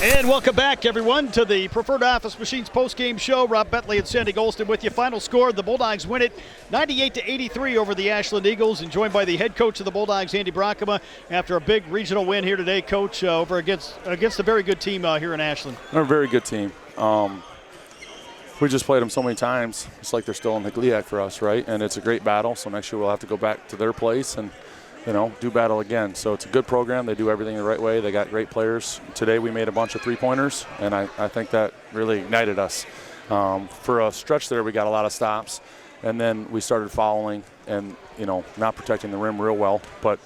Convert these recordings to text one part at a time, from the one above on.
And welcome back, everyone, to the Preferred Office Machines postgame show. Rob Bentley and Sandy Golston with you. Final score, the Bulldogs win it 98-83 over the Ashland Eagles, and joined by the head coach of the Bulldogs, Andy Bronkema, after a big regional win here today, Coach, over against a very good team here in Ashland. They're a very good team. We just played them so many times. It's like they're still in the GLIAC for us, right? And it's a great battle, so next year we'll have to go back to their place and do battle again. So it's a good program. They do everything the right way. They got great players. Today we made a bunch of three-pointers, and I think that really ignited us. For a stretch there, we got a lot of stops, and then we started fouling and, not protecting the rim real well. But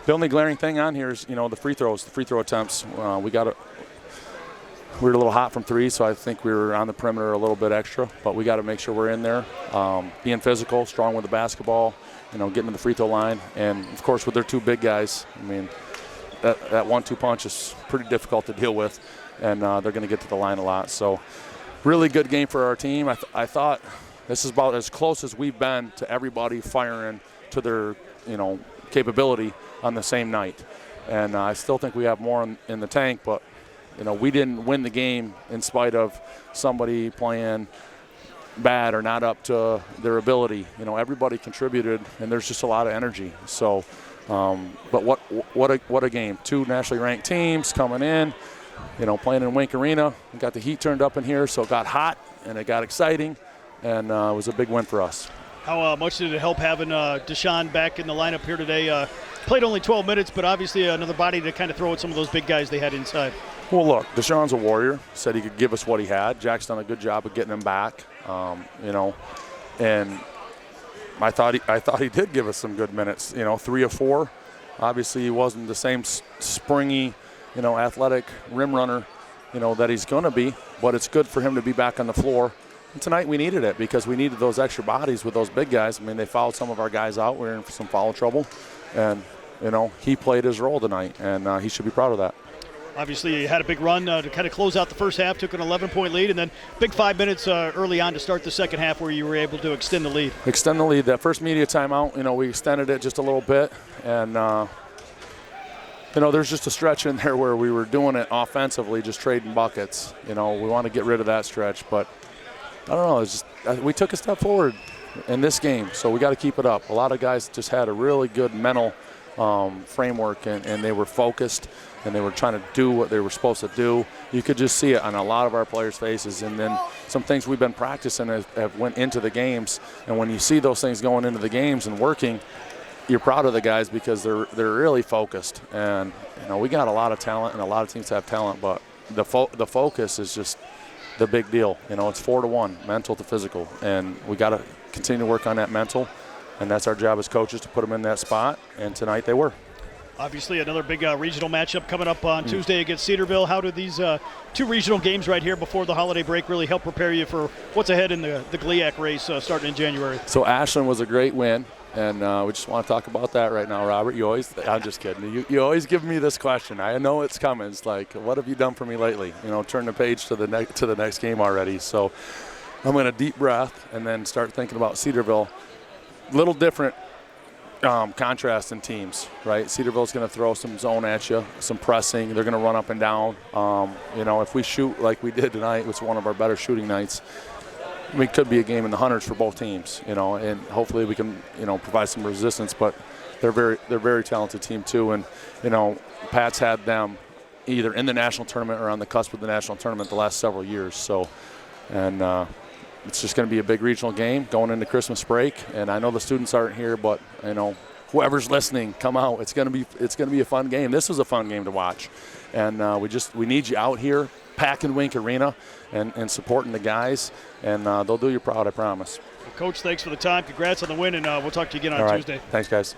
the only glaring thing on here is, the free throws, the free throw attempts. We were a little hot from three, so I think we were on the perimeter a little bit extra, but we got to make sure we're in there, being physical, strong with the basketball, getting to the free throw line. And, of course, with their two big guys, that 1-2 punch is pretty difficult to deal with, and they're going to get to the line a lot. So really good game for our team. I thought this is about as close as we've been to everybody firing to their, capability on the same night. And I still think we have more in the tank, but we didn't win the game in spite of somebody playing bad or not up to their ability. Everybody contributed, and there's just a lot of energy. So, but what a game! Two nationally ranked teams coming in, playing in Wink Arena. We got the heat turned up in here, so it got hot and it got exciting, and it was a big win for us. How much did it help having Deshaun back in the lineup here today? Played only 12 minutes, but obviously another body to kind of throw at some of those big guys they had inside. Well, look, Deshaun's a warrior. Said he could give us what he had. Jack's done a good job of getting him back, and I thought he did give us some good minutes. 3 of 4. Obviously, he wasn't the same springy, athletic rim runner, that he's going to be. But it's good for him to be back on the floor. And tonight we needed it because we needed those extra bodies with those big guys. They fouled some of our guys out. We were in some foul trouble, and he played his role tonight, and he should be proud of that. Obviously, you had a big run to kind of close out the first half, took an 11-point lead, and then big 5 minutes early on to start the second half where you were able to extend the lead. Extend the lead. That first media timeout, we extended it just a little bit, and, there's just a stretch in there where we were doing it offensively, just trading buckets. We want to get rid of that stretch, but I don't know. It's just we took a step forward in this game, so we got to keep it up. A lot of guys just had a really good mental framework, and they were focused, and they were trying to do what they were supposed to do. You could just see it on a lot of our players' faces, and then some things we've been practicing have went into the games. And when you see those things going into the games and working, you're proud of the guys because they're really focused. And we got a lot of talent, and a lot of teams have talent, but the focus is just the big deal. It's 4-1, mental to physical, and we got to continue to work on that mental. And that's our job as coaches, to put them in that spot, and tonight they were. Obviously, another big regional matchup coming up on Tuesday against Cedarville. How do these two regional games right here before the holiday break really help prepare you for what's ahead in the GLIAC race starting in January? So Ashland was a great win, and we just want to talk about that right now, Robert. I'm just kidding. You always give me this question. I know it's coming. It's like, what have you done for me lately? Turn the page to the next game already. So I'm going to deep breath and then start thinking about Cedarville. Little different contrast in teams, right? Cedarville's going to throw some zone at you, some pressing. They're going to run up and down. If we shoot like we did tonight, it was one of our better shooting nights. It could be a game in the hundreds for both teams, and hopefully we can, provide some resistance. But they're very talented team too, and Pat's had them either in the national tournament or on the cusp of the national tournament the last several years. So, and it's just going to be a big regional game going into Christmas break, and I know the students aren't here, but whoever's listening, come out. It's going to be a fun game. This was a fun game to watch, and we need you out here, packing Wink Arena, and supporting the guys, and they'll do you proud, I promise. Well, Coach, thanks for the time. Congrats on the win, and we'll talk to you again on Tuesday. Thanks, guys.